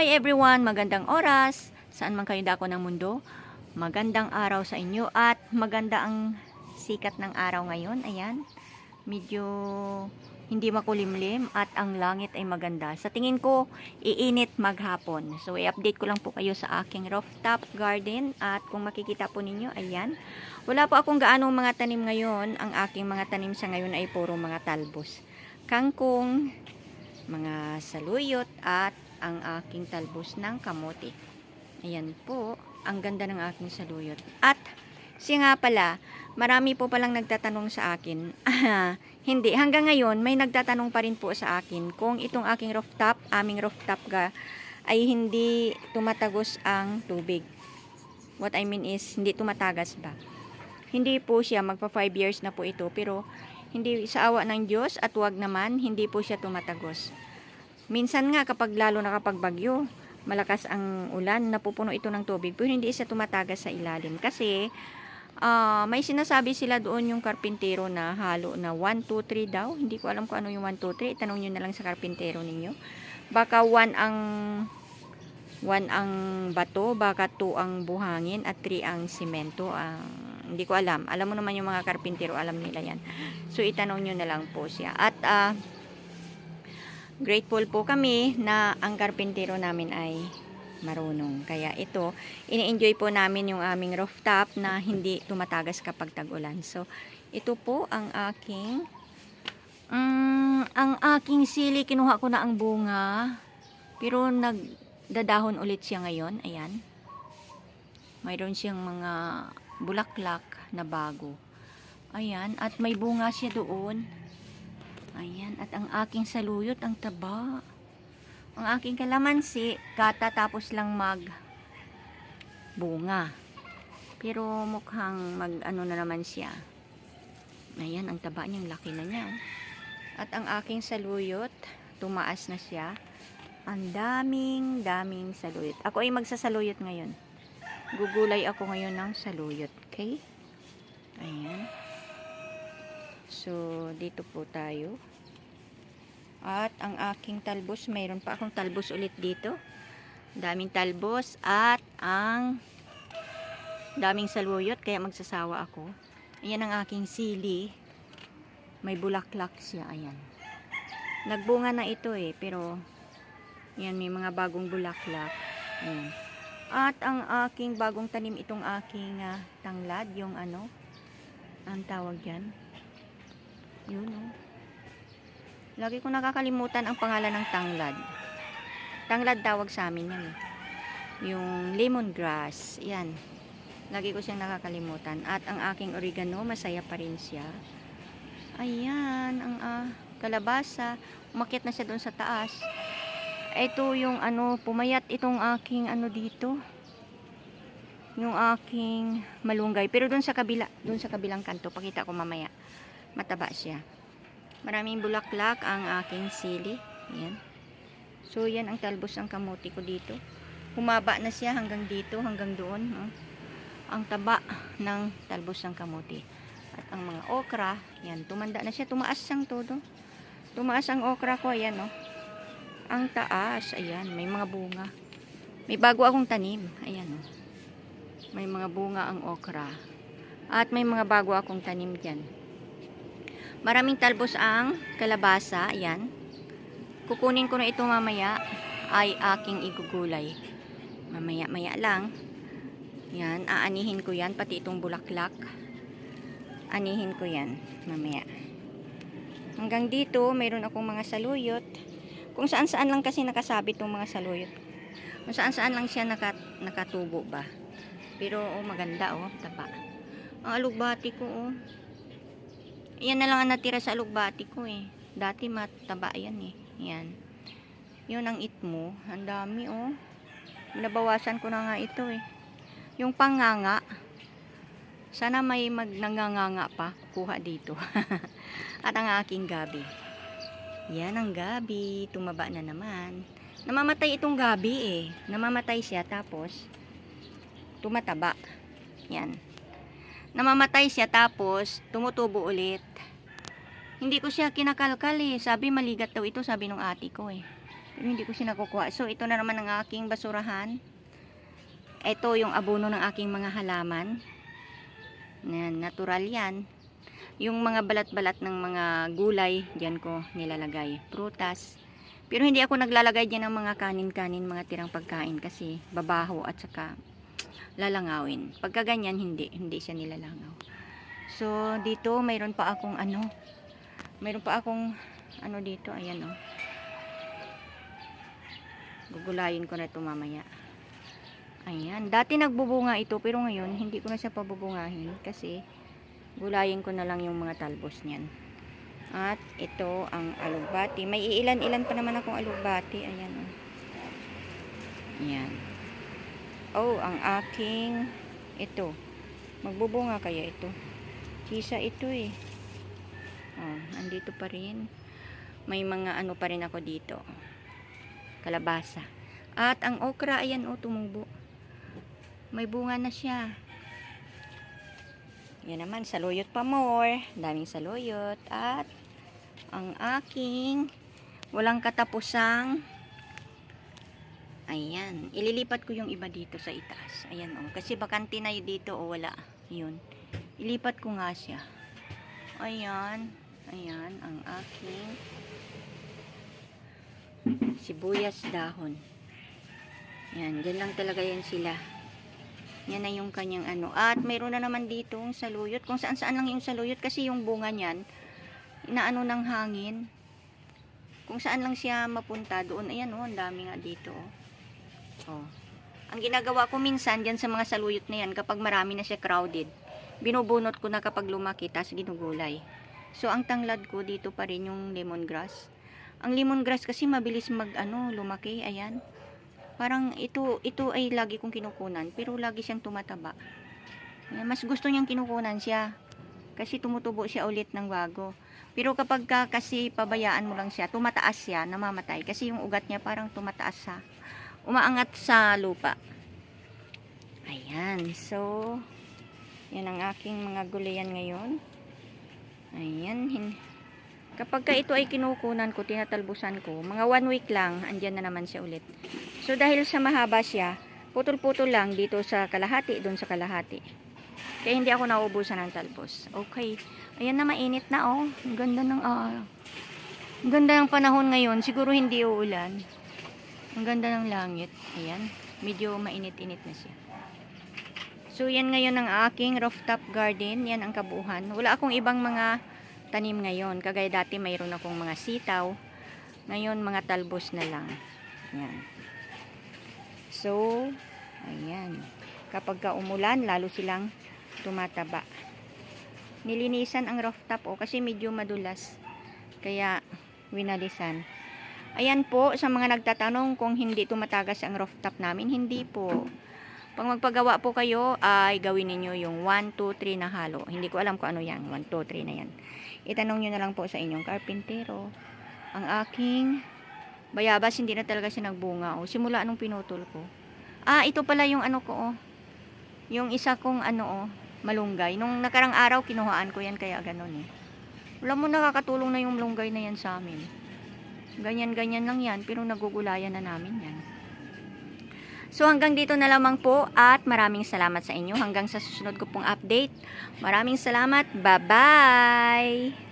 Hi everyone! Magandang oras! Saan man kayo dako ng mundo? Magandang araw sa inyo at maganda ang sikat ng araw ngayon. Ayan, medyo hindi makulimlim at ang langit ay maganda. Sa tingin ko, iinit maghapon. So, i-update ko lang po kayo sa aking rooftop garden at kung makikita po ninyo, ayan. Wala po akong gaanong mga tanim ngayon. Ang aking mga tanim sa ngayon ay puro mga talbos. Kangkong, mga saluyot at ang aking talbos ng kamote. Ayan po, ang ganda ng aking saluyot. At siya nga pala, marami po palang nagtatanong sa akin. Hindi, hanggang ngayon may nagtatanong pa rin po sa akin kung itong aking rooftop, aming rooftop ay hindi tumatagos ang tubig. What I mean is, hindi tumatagas ba? Hindi po siya, magpa 5 years na po ito, pero hindi sa awa ng Diyos at wag naman, hindi po siya tumatagos. Minsan nga kapag lalo na kapag bagyo, malakas ang ulan, napupuno ito ng tubig, pero hindi siya tumatagas sa ilalim. Kasi may sinasabi sila doon yung karpintero na halo na 1, 2, 3 daw. Hindi ko alam kung ano yung 1, 2, 3. Itanong nyo na lang sa karpintero ninyo. Baka 1 ang bato, baka 2 ang buhangin at 3 ang simento. Hindi ko alam. Alam mo naman yung mga karpintero, alam nila yan. So itanong nyo na lang po siya. At grateful po kami na ang karpintero namin ay marunong. Kaya ito, ini-enjoy po namin yung aming rooftop na hindi tumatagas kapag tag-ulan. So, ito po ang aking sili. Kinuha ko na ang bunga. Pero nagdadahon ulit siya ngayon. Ayan. Mayroon siyang mga bulaklak na bago. Ayan. At may bunga siya doon. Ayan, at ang aking saluyot, ang taba. Ang aking kalamansi, katatapos lang bunga. Pero mukhang ano na naman siya. Ayan, ang taba niya, ang laki na niya. At ang aking saluyot, tumaas na siya. Ang daming saluyot. Ako ay magsasaluyot ngayon. Gugulay ako ngayon ng saluyot, okay? Ayan. So, dito po tayo. At ang aking talbos, mayroon pa akong talbos ulit dito. Daming talbos at ang daming saluyot, kaya magsasawa ako. Ayan ang aking sili. May bulaklak siya, ayan. Nagbunga na ito pero ayan, may mga bagong bulaklak. Ayan. At ang aking bagong tanim, itong aking tanglad, yung ang tawag dyan. Yun lagi ko nakakalimutan ang pangalan ng tanglad. Tanglad tawag sa amin yan yung lemongrass. Yan, lagi ko siyang nakakalimutan. At ang aking oregano, masaya pa rin siya. Ayan, ang kalabasa, umakyat na siya doon sa taas. Ito yung pumayat itong aking dito, yung aking malunggay, pero doon sa kabilang kanto, pakita ko mamaya. Mataba siya. Maraming bulaklak ang aking sili. Ayan. So, yan ang talbos ng kamote ko dito. Humaba na siya hanggang dito, hanggang doon. Ang taba ng talbos ng kamote. At ang mga okra, yan, tumanda na siya. Tumaas siyang todo. Tumaas ang okra ko. Ayan, ang taas. Ayan, may mga bunga. May bago akong tanim. Ayan, may mga bunga ang okra. At may mga bago akong tanim dyan. Maraming talbos ang kalabasa. Ayan. Kukunin ko na ito mamaya. Ay aking igugulay. Mamaya lang. Yan. Aanihin ko yan. Pati itong bulaklak. Anihin ko yan. Mamaya. Hanggang dito, mayroon akong mga saluyot. Kung saan-saan lang kasi nakasabit itong mga saluyot. Kung saan-saan lang siya nakatubo ba. Pero maganda taba. Ang alugbati ko yan na lang ang natira sa alugbati ko dati mataba yan yan. Yun ang itmo. Ang dami Nabawasan ko na nga ito yung panganga. Sana may magnanganganga pa. Kuha dito. At ang aking gabi. Yan ang gabi. Tumaba na naman. Namamatay itong gabi Namamatay siya tapos tumataba. Yan. Namamatay siya tapos tumutubo ulit. Hindi ko siya kinakalkal Sabi maligat daw ito, sabi ng ate ko Pero hindi ko siya nakukuha. So, ito na naman ang aking basurahan. Ito yung abono ng aking mga halaman. Yan, natural yan. Yung mga balat-balat ng mga gulay, diyan ko nilalagay. Prutas. Pero hindi ako naglalagay diyan ng mga kanin-kanin, mga tirang pagkain kasi babaho at saka lalangawin. Pagka ganyan, hindi siya nilalangaw. So, dito mayroon pa akong dito, ayan oh. Gugulayin ko na ito mamaya. Ayan, dati nagbubunga ito pero ngayon hindi ko na siya pabubungahin kasi gulayin ko na lang yung mga talbos niyan. At ito ang alugbati. May iilan-ilan pa naman akong alugbati. Ayan oh. Ayan. Oh, ang aking ito. Magbubunga kaya ito. Kisa ito eh. Oh, andito pa rin. May mga ano pa rin ako dito. Kalabasa. At ang okra, ayan oh, tumubo. May bunga na siya. Yan naman, saluyot pa more. Daming saluyot. At ang aking walang katapusang, ayan, ililipat ko yung iba dito sa itaas. Ayan oh, kasi bakante na yun dito o wala. Yun. Ilipat ko nga siya. Ayan. Ayan ang aking sibuyas dahon. Yan, dyan lang talaga yan sila. Yan na yung kanyang ano. At mayroon na naman dito yung saluyot. Kung saan-saan lang yung saluyot kasi yung bunga niyan, inaano ng hangin. Kung saan lang siya mapunta doon. Ayan oh, ang dami nga dito. Oh. Ang ginagawa ko minsan dyan sa mga saluyot na yan, kapag marami na siya crowded, binubunot ko na kapag lumaki, tapos ginugulay. So, ang tanglad ko dito pa rin yung lemongrass. Ang lemongrass kasi mabilis lumaki. Ayan. Parang ito ay lagi kong kinukunan, pero lagi siyang tumataba. Mas gusto niyang kinukunan siya kasi tumutubo siya ulit ng bago. Pero kapag kasi pabayaan mo lang siya, tumataas siya, namamatay kasi yung ugat niya parang tumataas sa umaangat sa lupa. Ayan, so yan ang aking mga gulayan ngayon. Ayan, kapag ito ay kinukunan ko, tinatalbusan ko, mga 1 week lang, andyan na naman siya ulit. So, dahil sa mahaba siya, putol-putol lang dito sa kalahati, doon sa kalahati. Kaya hindi ako nauubusan ng talbos. Okay. Ayan na, mainit na oh. Ang ganda ng araw. Ang ganda ng panahon ngayon. Siguro hindi uulan. Ang ganda ng langit. Ayan. Medyo mainit-init na siya. So, yan ngayon ang aking rooftop garden. Yan ang kabuuan. Wala akong ibang mga tanim ngayon. Kagaya dati mayroon akong mga sitaw. Ngayon, mga talbos na lang. Yan. So, ayan. Kapag umulan, lalo silang tumataba. Nilinisan ang rooftop kasi medyo madulas. Kaya, winalisan. Ayan po, sa mga nagtatanong kung hindi tumatagas ang rooftop namin, hindi po. Pag magpagawa po kayo, ay gawin niyo yung 1, 2, 3 na halo. Hindi ko alam kung ano yan. 1, 2, 3 na yan. Itanong nyo na lang po sa inyong karpintero. Ang aking bayabas, hindi na talaga siya nagbunga. O, simula anong pinutol ko. Ito pala yung ano ko, oh. Yung isa kong malunggay. Nung nakarang araw, kinuhaan ko yan, kaya ganun eh. Wala mo, nakakatulong na yung malunggay na yan sa amin. Ganyan-ganyan lang yan, pero nagugulayan na namin yan. So, hanggang dito na lamang po at maraming salamat sa inyo. Hanggang sa susunod ko pong update. Maraming salamat. Bye-bye!